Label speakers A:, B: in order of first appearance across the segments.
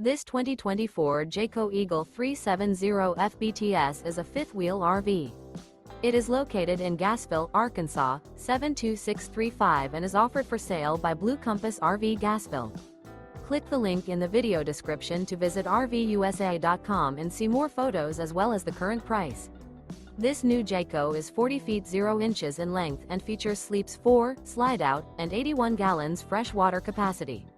A: This 2024 Jayco Eagle 370 FBTS is a fifth-wheel RV. It is located in Gassville, Arkansas, 72635 and is offered for sale by Blue Compass RV Gassville. Click the link in the video description to visit RVUSA.com and see more photos as well as the current price. This new Jayco is 40 feet 0 inches in length and features sleeps 4, slide-out, and 81 gallons fresh water capacity.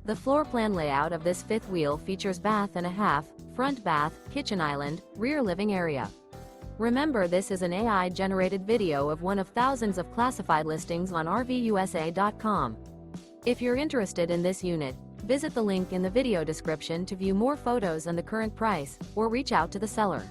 A: The floor plan layout of this fifth wheel features bath and a half, front bath, kitchen island, rear living area. Remember, this is an AI-generated video of one of thousands of classified listings on RVUSA.com. If you're interested in this unit, visit the link in the video description to view more photos and the current price, or reach out to the seller.